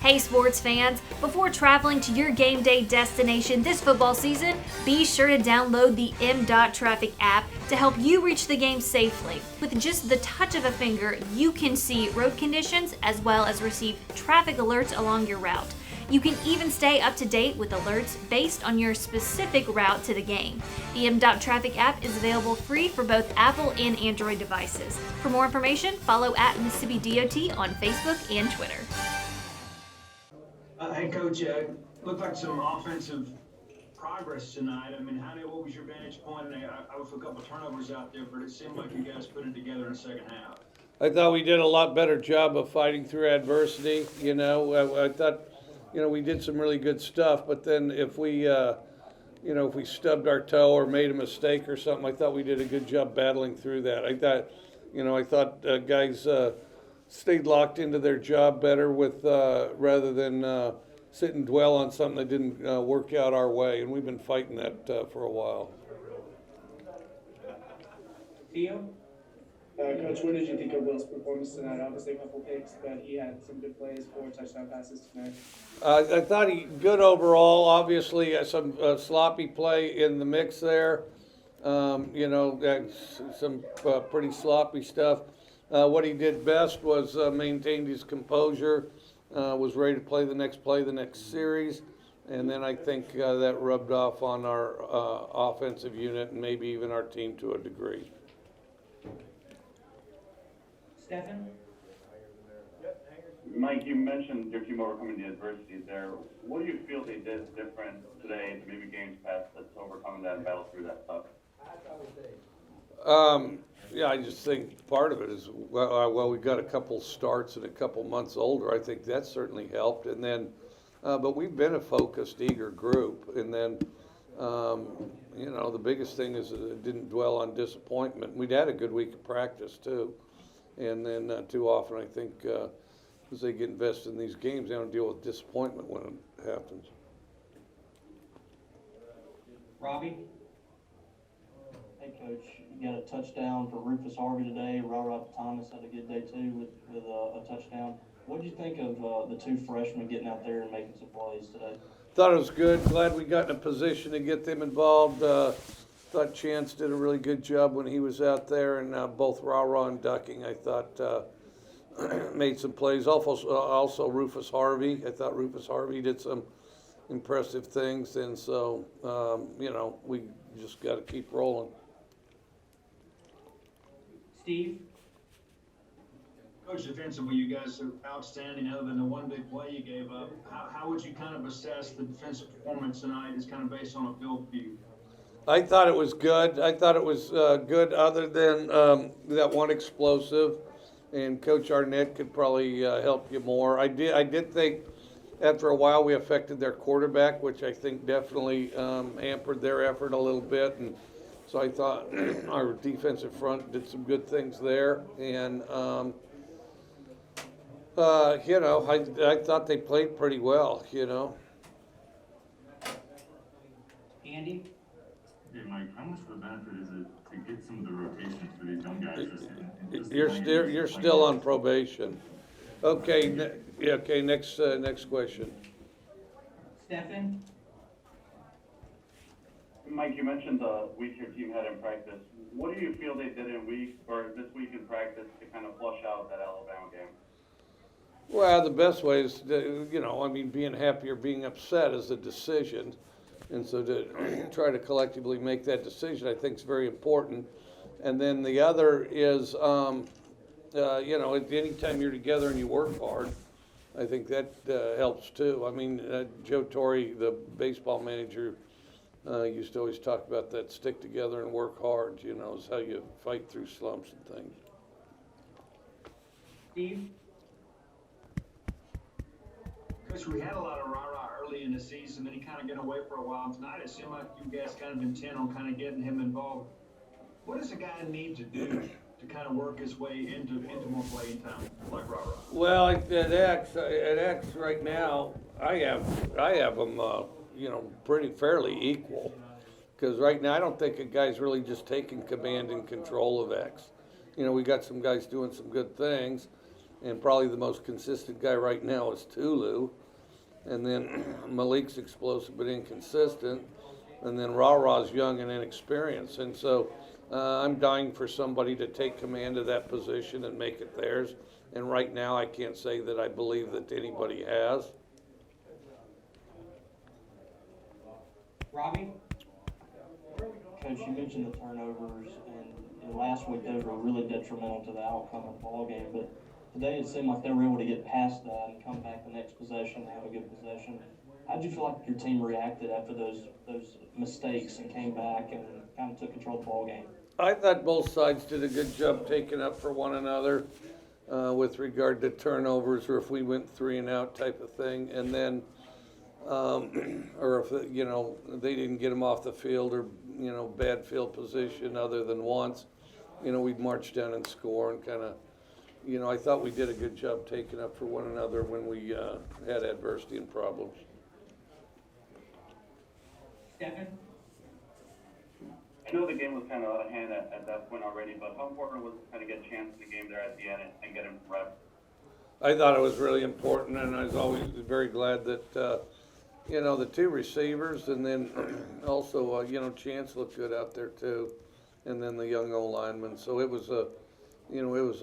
Hey sports fans, before traveling to your game day destination this football season, be sure to download the M.Traffic app to help you reach the game safely. With just the touch of a finger, you can see road conditions as well as receive traffic alerts along your route. You can even stay up to date with alerts based on your specific route to the game. The M.Traffic app is available free for both Apple and Android devices. For more information, follow at Mississippi DOT on Facebook and Twitter. Hey, Coach, looked like some offensive progress tonight. I mean, what was your vantage point? I was a couple of turnovers out there, but it seemed like you guys put it together in the second half. I thought we did a lot better job of fighting through adversity. I thought, we did some really good stuff, but then if we stubbed our toe or made a mistake or something, I thought we did a good job battling through that. I thought guys stayed locked into their job better with rather than sit and dwell on something that didn't work out our way, and we've been fighting that for a while. Theo? Coach, what did you think of Will's performance tonight? Obviously a couple picks, but he had some good plays, 4 touchdown passes tonight. I thought he good overall. Obviously, some sloppy play in the mix there. Some pretty sloppy stuff. What he did best was maintained his composure, was ready to play the next series, and then I think that rubbed off on our offensive unit and maybe even our team to a degree. Stephen? Mike, you mentioned your team overcoming the adversities there. What do you feel they did different today to maybe games past that's overcoming that and battle through that stuff? Yeah, I just think part of it is, we got a couple starts and a couple months older. I think that certainly helped. And then, but we've been a focused, eager group. And then, the biggest thing is that it didn't dwell on disappointment. We'd had a good week of practice, too. And then too often, I think, as they get invested in these games, they don't deal with disappointment when it happens. Robbie? Hey, Coach, you got a touchdown for Rufus Harvey today. Rara and Thomas had a good day, too, with a touchdown. What did you think of the 2 freshmen getting out there and making some plays today? Thought it was good. Glad we got in a position to get them involved. Thought Chance did a really good job when he was out there, and both Rara and Ducking, I thought, made some plays. Also Rufus Harvey. I thought Rufus Harvey did some impressive things, and so, we just got to keep rolling. Steve? Coach, defensively, you guys are outstanding other than the one big play you gave up. How would you kind of assess the defensive performance tonight is kind of based on a field view? I thought it was good. I thought it was good other than that one explosive, and Coach Arnett could probably help you more. I did think after a while we affected their quarterback, which I think definitely hampered their effort a little bit, and so I thought our defensive front did some good things there, and I thought they played pretty well, Andy? Hey, Mike, how much of a benefit is it to get some of the rotations for these young guys? You're still on probation. Okay, next question. Stephen? Mike, you mentioned the week your team had in practice. What do you feel they did this week in practice to kind of flush out that Alabama game? Well, the best way is, being happy or being upset is a decision. And so to try to collectively make that decision, I think is very important. And then the other is, anytime you're together and you work hard, I think that helps too. I mean, Joe Torre, the baseball manager, used to always talk about that stick together and work hard, is how you fight through slumps and things. Steve? Coach, we had a lot of Rara early in the season, then he kind of got away for a while. Tonight, it seemed like you guys kind of intent on kind of getting him involved. What does a guy need to do to kind of work his way into more playing time like Rara? Well, at X right now, I have them, pretty fairly equal. Because right now, I don't think a guy's really just taking command and control of X. We got some guys doing some good things. and probably the most consistent guy right now is Tulu. And then Malik's explosive but inconsistent. And then Rara's young and inexperienced. And so I'm dying for somebody to take command of that position and make it theirs. And right now I can't say that I believe that anybody has. Robbie? Coach, you mentioned the turnovers, and last week those were really detrimental to the outcome of the ball game. But today it seemed like they were able to get past that and come back the next possession and have a good possession. How did you feel like your team reacted after those mistakes and came back and kind of took control of the ball game? I thought both sides did a good job taking up for one another with regard to turnovers, or if we went 3 and out type of thing, and then or if they didn't get them off the field, or bad field position other than once, we'd march down and score and kind of. I thought we did a good job taking up for one another when we had adversity and problems. Stephen? I know the game was kind of out of hand at that point already, but how important was it to kind of get a chance in the game there at the end and get him reps? I thought it was really important, and I was always very glad that, the 2 receivers, and then also, Chance looked good out there too, and then the young O-lineman. So it was a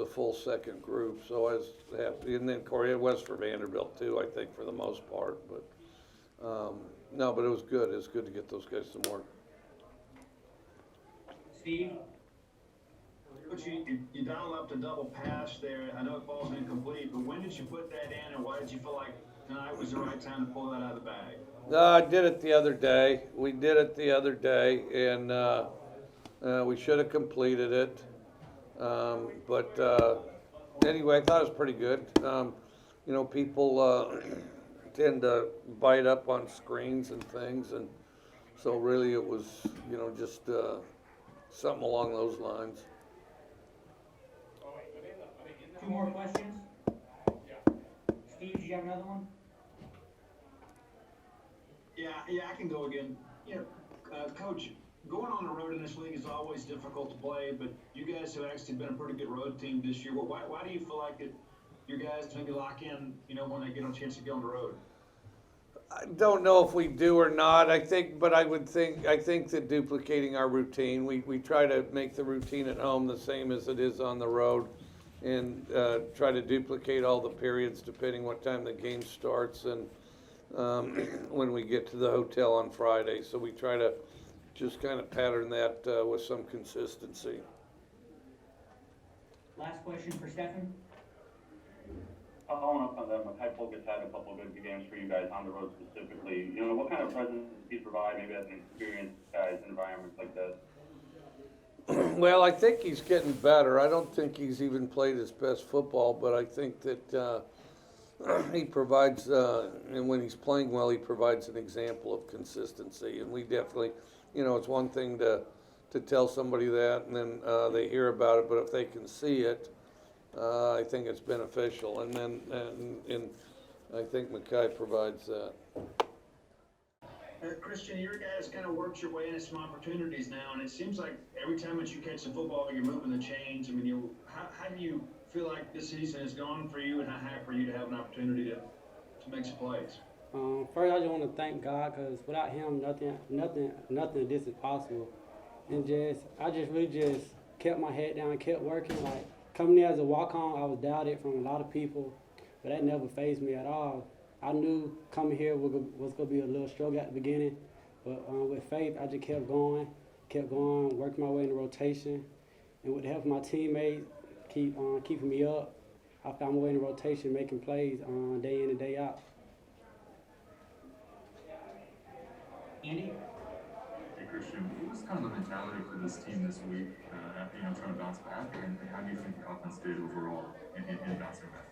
full second group, so I was happy. And then Corey West for Vanderbilt too, I think, for the most part. But no, but it was good. It was good to get those guys some work. Steve? Coach, you dial up the double pass there. I know it falls incomplete, but when did you put that in, and why did you feel like tonight was the right time to pull that out of the bag? I did it the other day. We did it the other day, and we should have completed it. But anyway, I thought it was pretty good. People tend to bite up on screens and things, and so really it was, just something along those lines. 2 more questions? Steve, do you have another one? Yeah, I can go again. Coach, going on the road in this league is always difficult to play, but you guys have actually been a pretty good road team this year. Why do you feel like that your guys maybe lock in, when they get a chance to go on the road? I don't know if we do or not. I think that duplicating our routine, we try to make the routine at home the same as it is on the road, and try to duplicate all the periods depending what time the game starts and when we get to the hotel on Friday. So we try to just kind of pattern that with some consistency. Last question for Stephen? Following up on that, Makai Polk has had a couple of good games for you guys on the road specifically. What kind of presence does he provide, maybe as an experienced guy in environments like this? Well, I think he's getting better. I don't think he's even played his best football, but I think that he provides, and when he's playing well, he provides an example of consistency. And we definitely, it's one thing to tell somebody that, and then they hear about it, but if they can see it, I think it's beneficial. And then and I think Makai provides that. Christian, your guys kind of worked your way into some opportunities now, and it seems like every time that you catch the football, you're moving the chains. I mean, how do you feel like this season has gone for you, and how happy for you to have an opportunity to make some plays? First, I just want to thank God, because without Him, nothing of this is possible. And I really kept my head down, kept working. Like coming there as a walk-on, I was doubted from a lot of people, but that never fazed me at all. I knew coming here was going to be a little struggle at the beginning, but with faith, I just kept going, working my way in the rotation, and with the help of my teammates, keeping me up, I found my way in the rotation, making plays day in and day out. Andy? Hey, Christian, what was kind of the mentality for this team this week, trying to bounce back, and how do you think the offense did overall in bouncing back?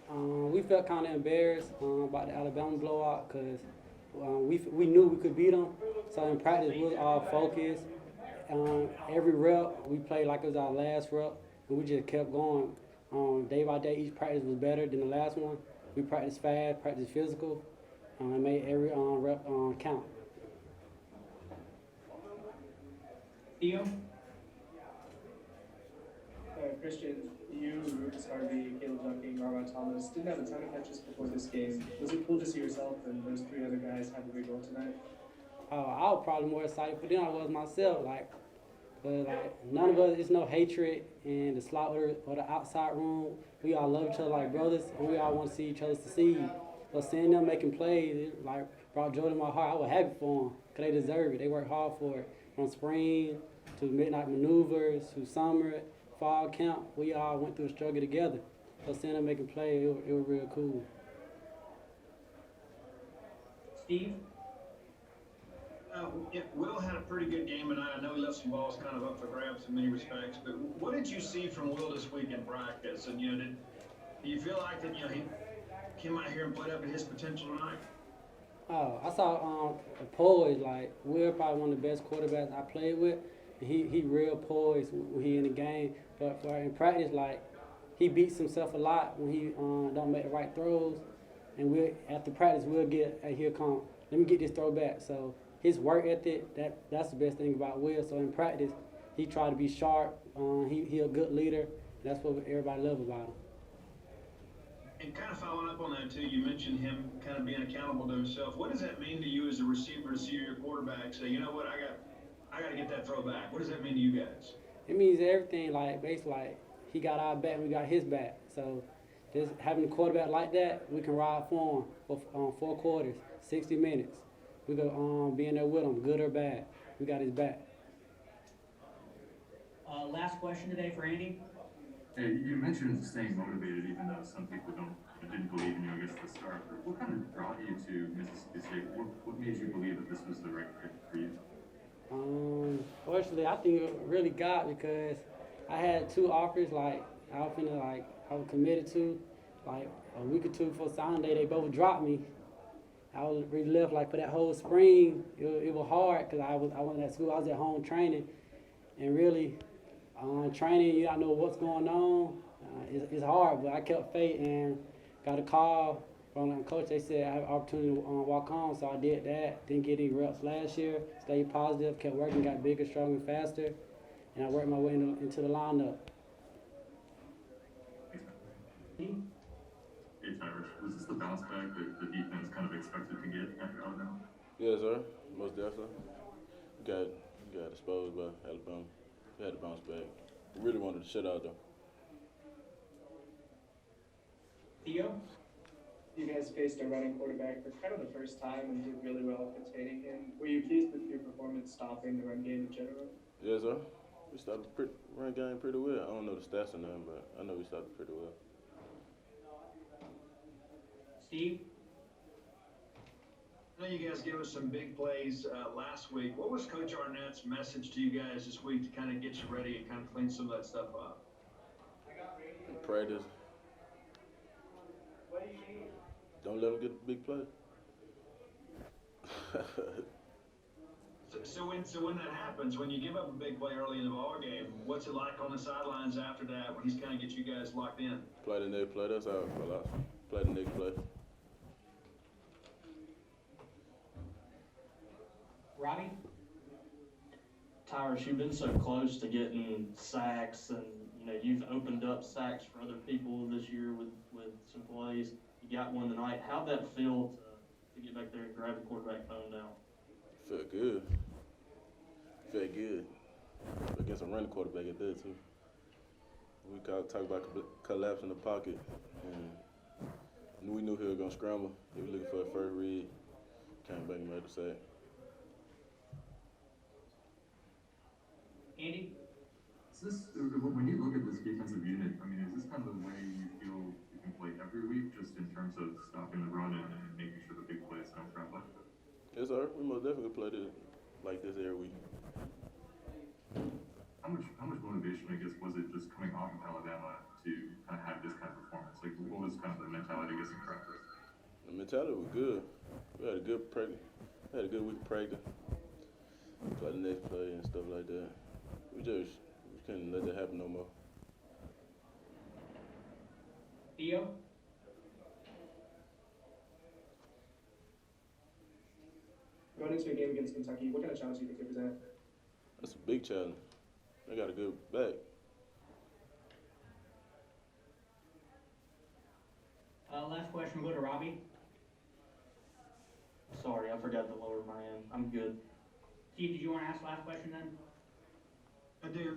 We felt kind of embarrassed about the Alabama blowout, because we knew we could beat them. So in practice, we was all focused. Every rep, we played like it was our last rep, and we just kept going. Day by day, each practice was better than the last one. We practiced fast, practiced physical, and made every rep count. Theo? Christian, You, Rufus, Harvey, Caleb Dunking, Harvey and Thomas didn't have a ton of catches before this game. Was it cool to see yourself and those three other guys have a big role tonight? I was probably more excited for them than I was myself. But none of us, it's no hatred in the slot or the outside room. We all love each other like brothers, and we all want to see each other succeed. So seeing them making plays, it brought joy to my heart. I was happy for them because they deserve it. They worked hard for it. From spring to midnight maneuvers to summer, fall camp, we all went through a struggle together. So seeing them making plays, it was real cool. Steve? Yeah, Will had a pretty good game tonight. I know he left some balls kind of up for grabs in many respects, but what did you see from Will this week in practice? And, do you feel like that, he came out here and played up to his potential tonight? Oh, I saw poised. Will probably one of the best quarterbacks I played with. He real poised when he in the game. But in practice, he beats himself a lot when he don't make the right throws. And after practice, he'll come, let me get this throw back. So his work ethic, that's the best thing about Will. So in practice, he try to be sharp. He a good leader. That's what everybody loves about him. And kind of following up on that too, you mentioned him kind of being accountable to himself. What does that mean to you as a receiver to see your quarterback say, you know what, I got to get that throw back? What does that mean to you guys? It means everything. Basically, he got our back, and we got his back. So just having a quarterback like that, we can ride for him for 4 quarters, 60 minutes. We go be in there with him, good or bad. We got his back. Last question today for Andy. Hey, you mentioned staying motivated even though some people didn't believe in you, I guess, at the start. What kind of brought you to Mississippi State? What made you believe that this was the right fit for you? Fortunately, I think it really got because I had 2 offers I was committed to. A week or 2 before signing day, they both dropped me. I was really left for that whole spring. It was hard because I wasn't at school. I was at home training, and really. Training, you don't know what's going on. It's hard, but I kept faith and got a call from the coach. They said I have an opportunity to walk on, so I did that. Didn't get any reps last year. Stayed positive, kept working, got bigger, stronger, faster, and I worked my way into the lineup. Hey, Tyrus, was this the bounce back that the defense kind of expected to get after Alabama? Yes, sir. Most definitely. Got exposed by Alabama. We had to bounce back. We really wanted to shut out though. Theo? You guys faced a running quarterback for kind of the first time and did really well containing him. Were you pleased with your performance stopping the run game in general? Yes, sir. We stopped the run game pretty well. I don't know the stats on them, but I know we stopped it pretty well. Steve? I know you guys gave us some big plays last week. What was Coach Arnett's message to you guys this week to kind of get you ready and kind of clean some of that stuff up? Practice. Don't let them get the big play. So when that happens, when you give up a big play early in the ball game, what's it like on the sidelines after that when he's kind of get you guys locked in? Play the next play. That's how I feel out. Play the next play. Robbie? Tyrus, you've been so close to getting sacks, and you've opened up sacks for other people this year with some plays. You got one tonight. How'd that feel to get back there and grab the quarterback phone down? Felt good. Felt good. Against a running quarterback, it did too. We talk about collapsing the pocket, and we knew he was gonna scramble. He was looking for a first read. Came back and made the sack. Andy? When you look at this defensive unit, is this kind of the way you feel you can play every week, just in terms of stopping the run and making sure the big plays don't travel? Yes, sir. We most definitely play this like this every week. How much motivation, I guess, was it just coming off of Alabama to kind of have this kind of performance? What was kind of the mentality, I guess, in practice? The mentality was good. We had a good practice. We had a good week of practice. Play the next play and stuff like that. We couldn't let that happen no more. Theo? Going into a game against Kentucky, what kind of challenge do you think they present? That's a big challenge. They got a good back. question will go to Robbie. Sorry, I forgot to lower my end. I'm good. Steve, did you want to ask the last question then? I do.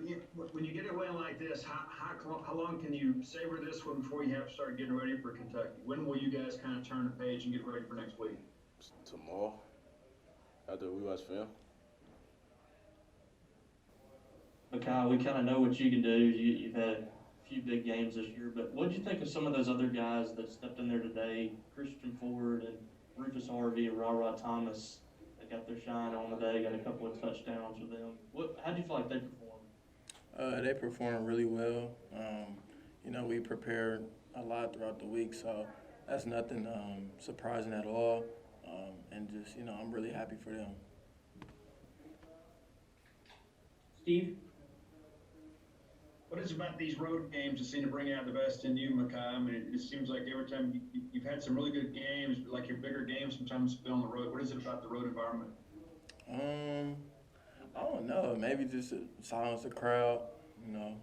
When you get a win like this, how long can you savor this one before you have to start getting ready for Kentucky? When will you guys kind of turn the page and get ready for next week? Tomorrow, after we watch film. Makai, we kind of know what you can do. You've had a few big games this year, but what did you think of some of those other guys that stepped in there today? Christian Ford and Rufus Harvey and Rara Thomas, they got their shine on the day, got a couple of touchdowns with them. How do you feel like they performed? They performed really well. You know, we prepared a lot throughout the week, so that's nothing surprising at all. And just, you know, I'm really happy for them. Steve? What is it about these road games that seem to bring out the best in you, Makai? I mean, it seems like every time you've had some really good games, but like your bigger games sometimes feel on the road. What is it about the road environment? I don't know. Maybe just to silence the crowd, you know,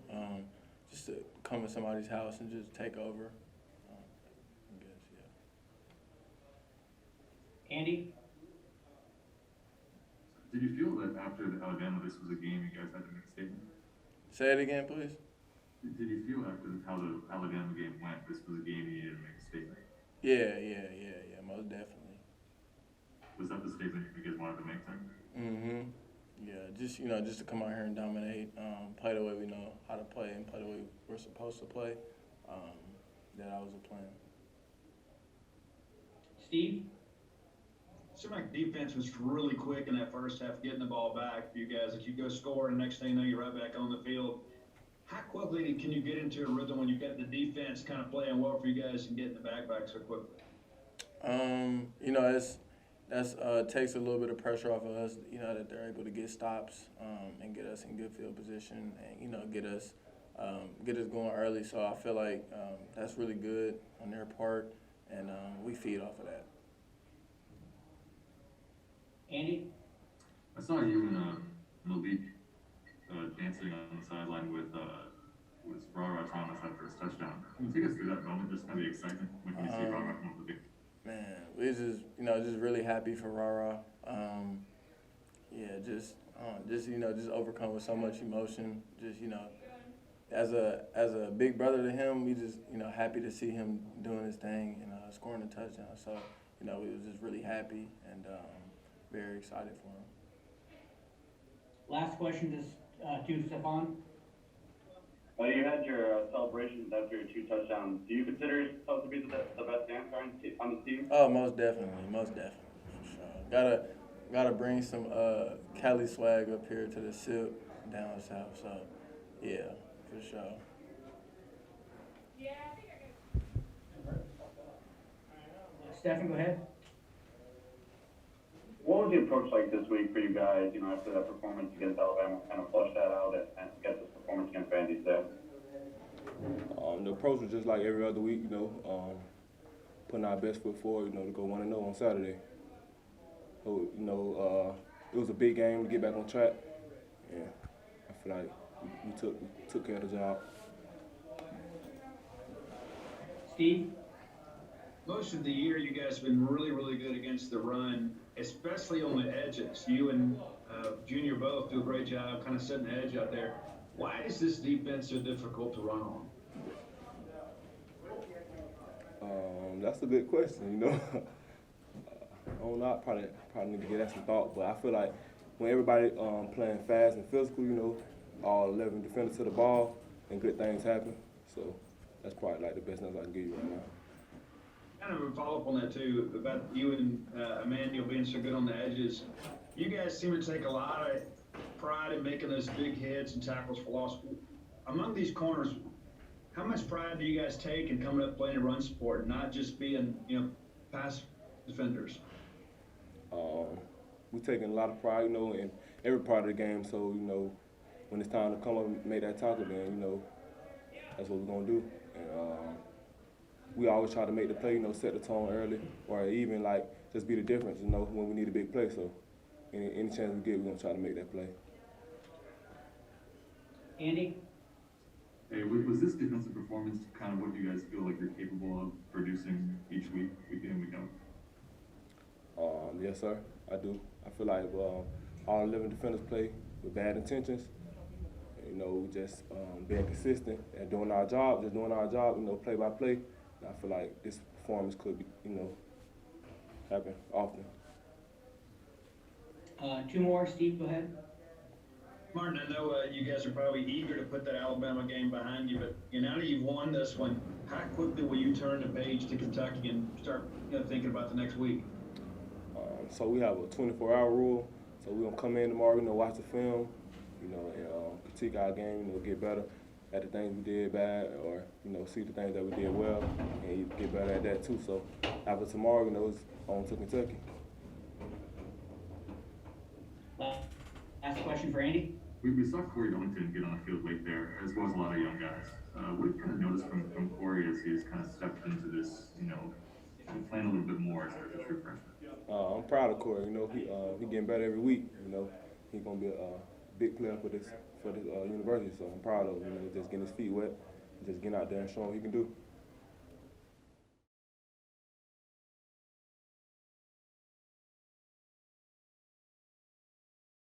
just to come to somebody's house and just take over. I guess, yeah. Andy? Did you feel that after the Alabama, this was a game you guys had to make a statement? Say it again, please. Did you feel after how the Alabama game went, this was a game you needed to make a statement? Yeah, most definitely. Was that the statement you guys wanted to make then? Mm-hmm. Yeah, just, you know, just to come out here and dominate, play the way we know how to play and play the way we're supposed to play. That was the plan. Steve? It seemed like defense was really quick in that first half, getting the ball back for you guys. If you go score, and next thing you know, you're right back on the field. How quickly can you get into a rhythm when you've got the defense kind of playing well for you guys and getting the back so quickly? You know, that's takes a little bit of pressure off of us, you know, that they're able to get stops and get us in good field position and, you know, get us going early. So I feel like that's really good on their part, and we feed off of that. Andy? I saw you and Malik dancing on the sideline with Rara Thomas after his touchdown. Can you take us through that moment, just kind of the excitement when you see Rara come up with it? Man, we just, you know, just really happy for Rara. Just you know, just overcome with so much emotion. Just, you know, as a big brother to him, we just, you know, happy to see him doing his thing and scoring a touchdown. So, you know, we was just really happy and very excited for him. Last question to Stefan. Well, you had your celebrations after your 2 touchdowns. Do you consider yourself to be the best dancer on the team? Oh, most definitely, for sure. Gotta bring some Cali swag up here to the SIP down south. So, yeah, for sure. Stefan, go ahead. What was the approach like this week for you guys, you know, after that performance against Alabama, kind of flush that out and get this performance against Vandy today? The approach was just like every other week, you know, putting our best foot forward, you know, to go 1-0 on Saturday. So, you know, it was a big game to get back on track. Yeah, I feel like we took care of the job. Steve? Most of the year, you guys have been really, really good against the run, especially on the edges. You and Junior both do a great job kind of setting the edge out there. Why is this defense so difficult to run on? That's a good question, you know. I don't know, probably need to give that some thought, but I feel like when everybody playing fast and physical, you know, all 11 defenders to the ball, and good things happen. So that's probably like the best news I can give you right now. Kind of a follow-up on that too, about you and Emmanuel being so good on the edges. You guys seem to take a lot of pride in making those big hits and tackles for loss. Among these corners, how much pride do you guys take in coming up playing run support, not just being, you know, pass defenders? We're taking a lot of pride, you know, in every part of the game. So, you know, when it's time to come up and make that tackle, then, you know, that's what we're going to do. And we always try to make the play, you know, set the tone early, or even, like, just be the difference, you know, when we need a big play. So any chance we get, we're going to try to make that play. Andy? Hey, was this defensive performance kind of what you guys feel like you're capable of producing each week, week in and week out? Yes, sir, I do. I feel like all 11 defenders play with bad intentions. You know, we just being consistent and doing our job, you know, play by play. And I feel like this performance could be, you know, happen often. Two more. Steve, go ahead. Martin, I know you guys are probably eager to put that Alabama game behind you, but now that you've won this one, how quickly will you turn the page to Kentucky and start thinking about the next week? So we have a 24-hour rule. So we're gonna come in tomorrow, you know, watch the film, you know, and critique our game, you know, get better at the things we did bad, or you know, see the things that we did well, and get better at that too. So after tomorrow, you know, it's on to Kentucky. Last question for Andy. We saw Corey Ellington get on the field late there, as well as a lot of young guys. What have you kind of noticed from Corey as he's kind of stepped into this, you know, playing a little bit more as a true freshman? I'm proud of Corey. You know, he getting better every week. You know, he's gonna be a big player for this university. So I'm proud of him. You know, just getting his feet wet, just getting out there and showing what he can do.